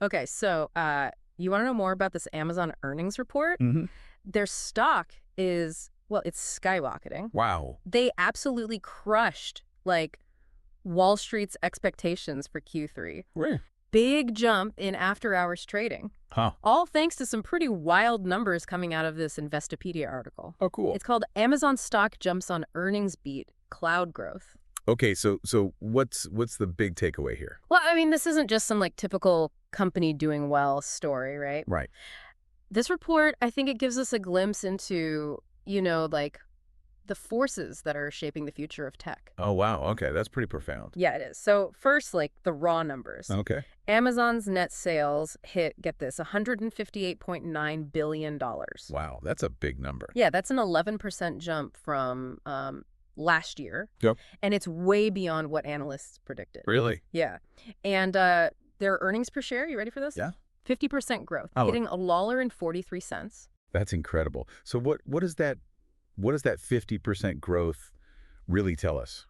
Okay, so you want to know more about this Amazon earnings report? Hmm. Their stock is, well, it's skyrocketing. Wow. They absolutely crushed, like, Wall Street's expectations for Q3. Where? Big jump in after-hours trading. Huh. All thanks to some pretty wild numbers coming out of this Investopedia article. Oh, cool. It's called Amazon Stock Jumps on Earnings Beat Cloud Growth. Okay, so what's the big takeaway here? Well, I mean, this isn't just some like typical company doing well story, right? Right. This report, I think it gives us a glimpse into, like the forces that are shaping the future of tech. Oh, wow. Okay, that's pretty profound. Yeah, it is. So first, like the raw numbers. Okay. Amazon's net sales hit, get this, $158.9 billion. Wow, that's a big number. Yeah, that's an 11% jump from last year. Yep. And it's way beyond what analysts predicted. Really? Yeah. And their earnings per share, you ready for this? Yeah. 50% growth, Oh, hitting $1.43. that's incredible. So what does that 50% growth really tell us?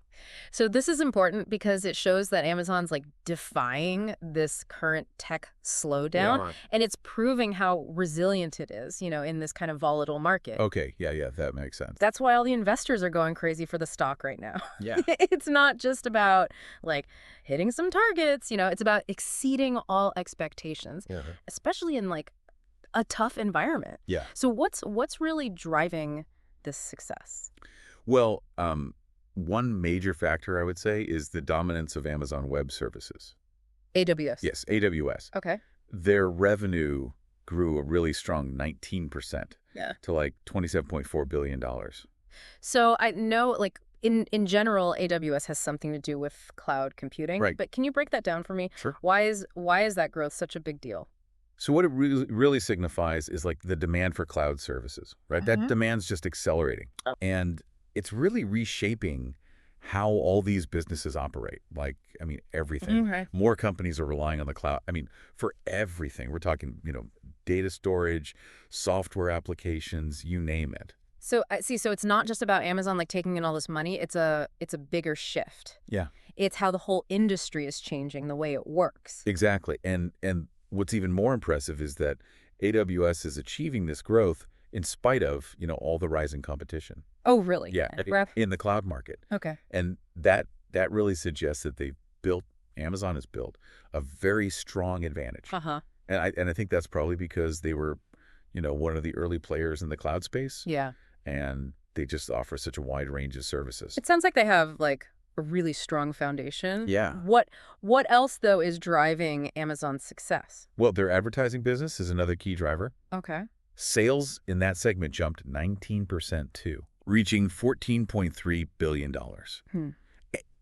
So this is important because it shows that Amazon's like defying this current tech slowdown, Yeah. and it's proving how resilient it is, in this kind of volatile market. Okay, yeah, that makes sense. That's why all the investors are going crazy for the stock right now. Yeah. It's not just about like hitting some targets, it's about exceeding all expectations, Yeah. especially in like a tough environment. Yeah. So what's really driving this success? Well, one major factor I would say is the dominance of Amazon Web Services. AWS. Yes, AWS. Okay. Their revenue grew a really strong 19% Yeah. to like $27.4 billion. So I know, like, in general, AWS has something to do with cloud computing. Right. But can you break that down for me? Sure. Why is that growth such a big deal? So what it really signifies is like the demand for cloud services, right? That demand's just accelerating. Oh. And it's really reshaping how all these businesses operate. Like, I mean, everything. Okay. More companies are relying on the cloud. I mean, for everything. We're talking, data storage, software applications, you name it. So I see. So it's not just about Amazon like taking in all this money. It's a bigger shift. Yeah, It's how the whole industry is changing the way it works. exactly. And what's even more impressive is that AWS is achieving this growth in spite of, all the rising competition. Oh, really? Yeah, in the cloud market. Okay. And that really suggests that Amazon has built a very strong advantage. Uh-huh. And I think that's probably because they were, one of the early players in the cloud space. Yeah. And they just offer such a wide range of services. It sounds like they have like a really strong foundation. Yeah. What else though is driving Amazon's success? Well, their advertising business is another key driver. Okay. Sales in that segment jumped 19% too, reaching $14.3 billion.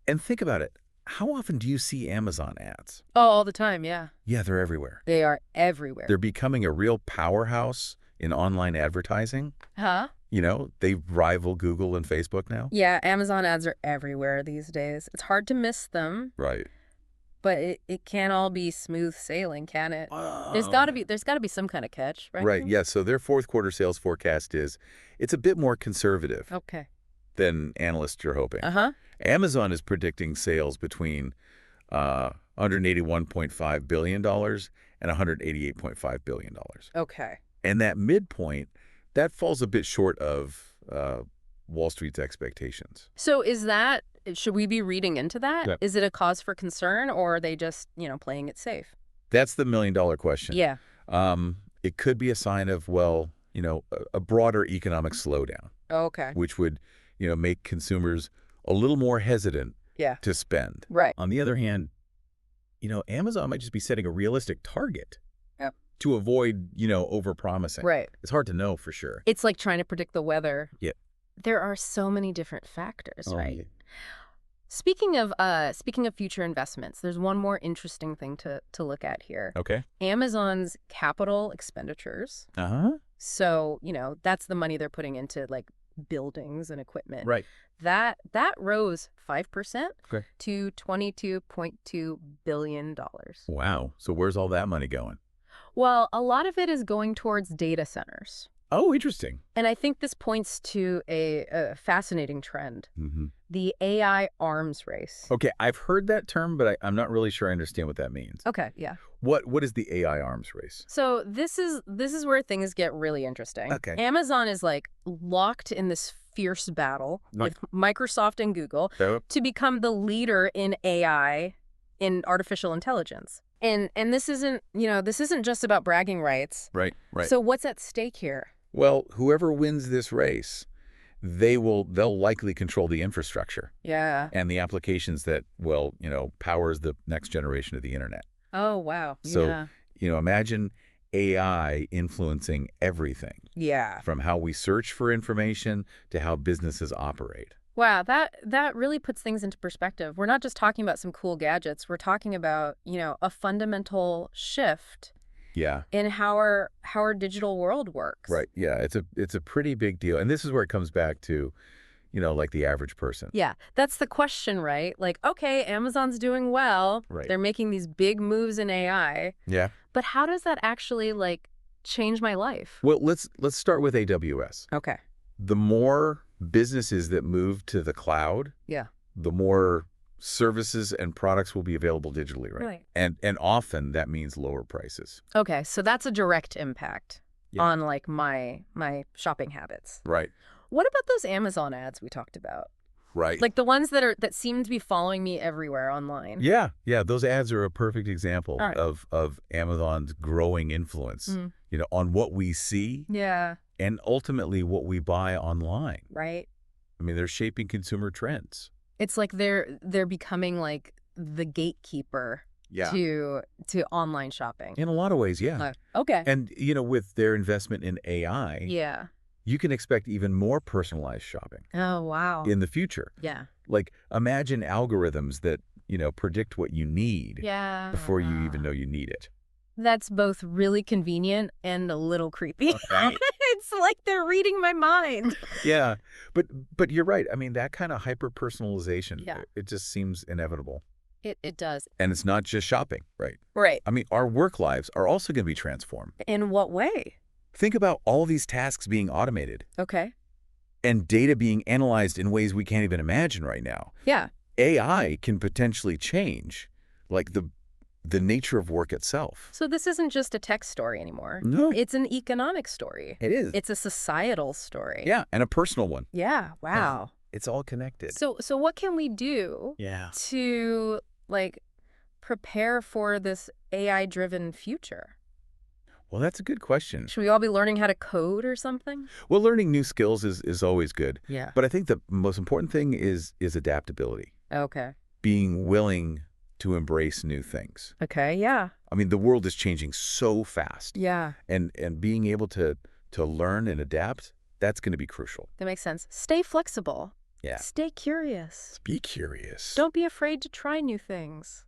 And think about it. How often do you see Amazon ads? Oh, all the time, yeah. Yeah, they're everywhere. They are everywhere. They're becoming a real powerhouse in online advertising. Huh? They rival Google and Facebook now. Yeah, Amazon ads are everywhere these days. It's hard to miss them, Right. but it can't all be smooth sailing, can it? Oh. There's got to be some kind of catch, right? Right, yeah. So their fourth quarter sales forecast it's a bit more conservative Okay. than analysts are hoping. Uh-huh. Amazon is predicting sales between $181.5 billion and $188.5 billion. Okay. And that midpoint, that falls a bit short of Wall Street's expectations. So should we be reading into that? Yeah. Is it a cause for concern or are they just, playing it safe? That's the million-dollar question. Yeah. It could be a sign of, a broader economic slowdown, Okay. which would, make consumers a little more hesitant Yeah. to spend. Right. On the other hand, Amazon might just be setting a realistic target To avoid, overpromising. Right. It's hard to know for sure. It's like trying to predict the weather. Yeah. There are so many different factors, Oh, right? yeah. Speaking of future investments, there's one more interesting thing to look at here. Okay. Amazon's capital expenditures. Uh-huh. So, that's the money they're putting into like buildings and equipment. Right. That rose 5% Okay. to $22.2 billion. Wow. So where's all that money going? Well, a lot of it is going towards data centers. Oh, interesting. And I think this points to a fascinating trend, Mm-hmm. the AI arms race. Okay, I've heard that term, but I'm not really sure I understand what that means. Okay, yeah. What is the AI arms race? So this is where things get really interesting. Okay. Amazon is like locked in this fierce battle with Microsoft and Google So, to become the leader in AI, in artificial intelligence. And this isn't just about bragging rights. right. So what's at stake here? Well, whoever wins this race, they'll likely control the infrastructure Yeah. and the applications that powers the next generation of the internet. Oh, wow. So, Yeah. Imagine AI influencing everything Yeah. from how we search for information to how businesses operate. Wow, that really puts things into perspective. We're not just talking about some cool gadgets. We're talking about, a fundamental shift Yeah. in how our digital world works. Right. Yeah. It's a pretty big deal. And this is where it comes back to, like the average person. Yeah, that's the question, right? Like, okay, Amazon's doing well. Right. They're making these big moves in AI. Yeah. But how does that actually change my life? Well, let's start with AWS. Okay. The more businesses that move to the cloud, Yeah. the more services and products will be available digitally, right? Right. And often that means lower prices. Okay, so that's a direct impact Yeah. on my shopping habits. Right. What about those Amazon ads we talked about? Right. Like the ones that seem to be following me everywhere online. Yeah. Those ads are a perfect example All right. of Amazon's growing influence, Mm. on what we see Yeah, and ultimately what we buy online. right. I mean, they're shaping consumer trends. It's like they're becoming like the gatekeeper to online shopping. In a lot of ways, yeah. Okay. And, with their investment in AI, Yeah. you can expect even more personalized shopping Oh, wow. in the future. Yeah. Like, imagine algorithms that, predict what you need Yeah. before you even know you need it. That's both really convenient and a little creepy. Okay. It's like they're reading my mind. Yeah. But you're right. I mean, that kind of hyper-personalization, Yeah. it just seems inevitable. It does. And it's not just shopping, right? Right. I mean, our work lives are also going to be transformed. In what way? Think about all these tasks being automated Okay. and data being analyzed in ways we can't even imagine right now. Yeah. AI can potentially change, like the nature of work itself. So this isn't just a tech story anymore. No, It's an economic story. it is. It's a societal story. Yeah, and a personal one. Yeah. Wow. It's all connected. So what can we do Yeah. to prepare for this AI-driven future? Well, that's a good question. Should we all be learning how to code or something? Well, learning new skills is always good. Yeah. But I think the most important thing is adaptability, Okay. being willing to embrace new things. Okay. Yeah. I mean, the world is changing so fast. Yeah. And being able to learn and adapt, that's going to be crucial. That makes sense. Stay flexible. Yeah. Stay curious. Be curious. Don't be afraid to try new things.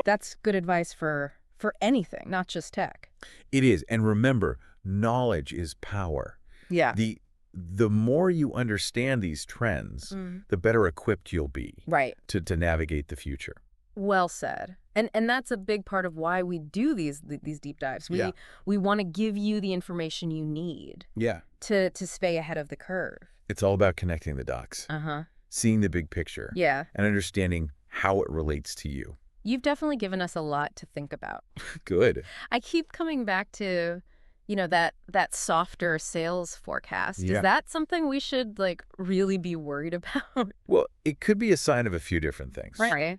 That's good advice for anything, not just tech. It is. And remember, knowledge is power. Yeah. The more you understand these trends, the better equipped you'll be Right. to navigate the future. Well said. And that's a big part of why we do these deep dives. We want to give you the information you need Yeah. to stay ahead of the curve. It's all about connecting the dots, Uh-huh. seeing the big picture, Yeah. and understanding how it relates to you. You've definitely given us a lot to think about. Good. I keep coming back to, that softer sales forecast. Yeah. Is that something we should really be worried about? Well, it could be a sign of a few different things. Right.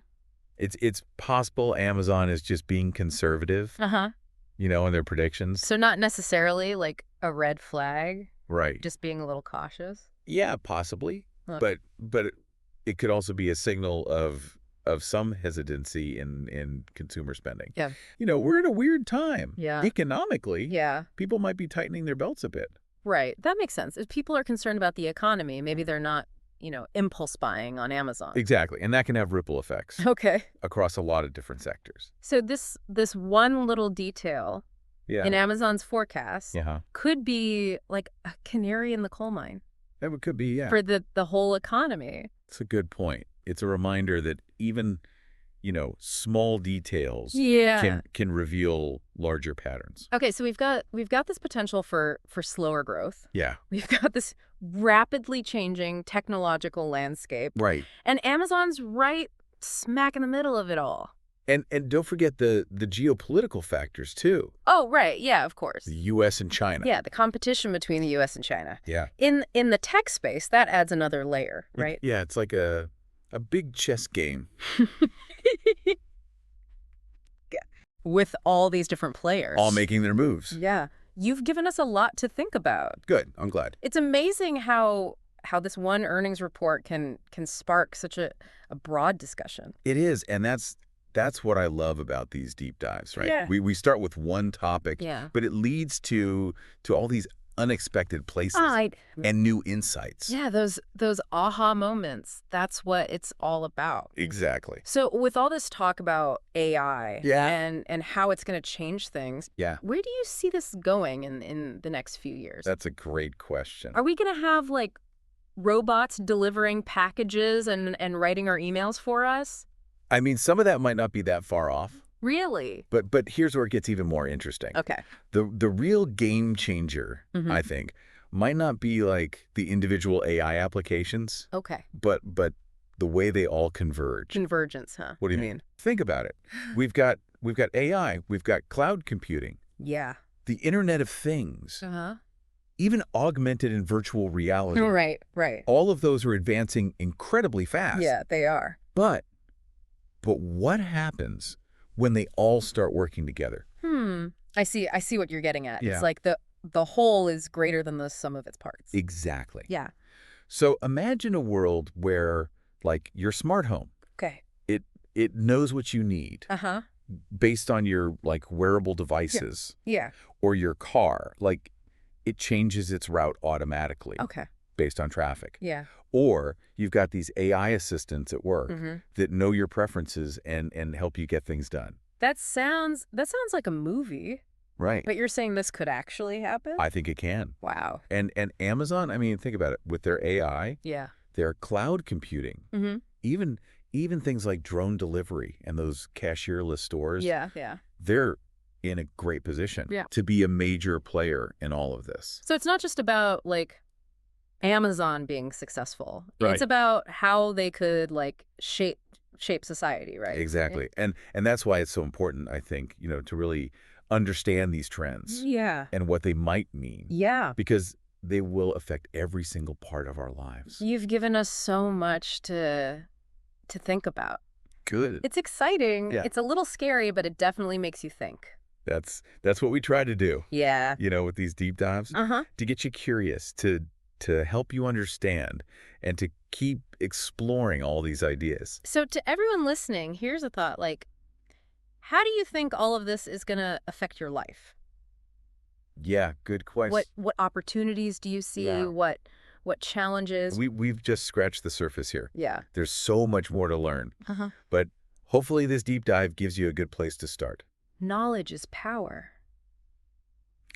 It's possible Amazon is just being conservative, Uh-huh. in their predictions. So not necessarily a red flag, Right. just being a little cautious. Yeah, possibly. Okay. But it could also be a signal of some hesitancy in consumer spending. Yeah. We're in a weird time. Yeah. Economically, Yeah. people might be tightening their belts a bit. Right. That makes sense. If people are concerned about the economy, maybe they're not, impulse buying on Amazon. Exactly. And that can have ripple effects Okay. across a lot of different sectors. So this one little detail Yeah. in Amazon's forecast Yeah. could be like a canary in the coal mine It could be, yeah. for the whole economy. It's a good point. It's a reminder that even small details Yeah. can reveal larger patterns. Okay, so we've got this potential for slower growth. Yeah. We've got this rapidly changing technological landscape, Right. and Amazon's right smack in the middle of it all. And don't forget the geopolitical factors too. Oh, right. Yeah, of course. The U.S. and China. Yeah, the competition between the US and China. Yeah. In the tech space, that adds another layer, right? Yeah, it's like a big chess game. With all these different players. All making their moves. Yeah. You've given us a lot to think about. Good. I'm glad. It's amazing how this one earnings report can spark such a broad discussion. It is, and that's what I love about these deep dives, right? Yeah. We start with one topic, Yeah. but it leads to all these unexpected places and new insights. Yeah, those aha moments. That's what it's all about. Exactly. So with all this talk about AI Yeah. and how it's going to change things, Yeah. where do you see this going in the next few years? That's a great question. Are we going to have like robots delivering packages and writing our emails for us? I mean, some of that might not be that far off, Really? but here's where it gets even more interesting. Okay. The real game changer, Mhm. I think, might not be like the individual AI applications, Okay. but the way they all converge. Convergence, huh? What do you mean? Think about it. We've got AI, we've got cloud computing, Yeah. the Internet of Things, Uh-huh. even augmented and virtual reality. Right. All of those are advancing incredibly fast. Yeah, they are. But what happens when they all start working together? I see what you're getting at. Yeah. It's like the whole is greater than the sum of its parts. Exactly. Yeah. So imagine a world where, like, your smart home, Okay. it knows what you need Uh-huh. based on your, like, wearable devices Yeah. or your car. Like, it changes its route automatically Okay. based on traffic. Yeah. Or you've got these AI assistants at work Mm-hmm. that know your preferences and help you get things done. That sounds like a movie, Right. but you're saying this could actually happen? I think it can. Wow. And Amazon, I mean, think about it. With their AI, Yeah. their cloud computing, Mm-hmm. even things like drone delivery and those cashierless stores, Yeah. they're in a great position Yeah. to be a major player in all of this. So it's not just about like Amazon being successful. Right. It's about how they could like shape society, right? Exactly. And that's why it's so important, I think, to really understand these trends Yeah. and what they might mean, Yeah. because they will affect every single part of our lives. You've given us so much to think about. Good. It's exciting. Yeah. It's a little scary, but it definitely makes you think. That's what we try to do, Yeah. with these deep dives, Uh-huh. to get you curious, to help you understand, and to keep exploring all these ideas. So to everyone listening, here's a thought. Like, how do you think all of this is going to affect your life? Yeah, good question. What opportunities do you see? Yeah. What challenges? We've just scratched the surface here. Yeah. There's so much more to learn, Uh-huh. but hopefully this deep dive gives you a good place to start. Knowledge is power.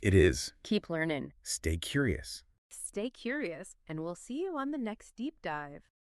It is. Keep learning. Stay curious. Stay curious, and we'll see you on the next deep dive.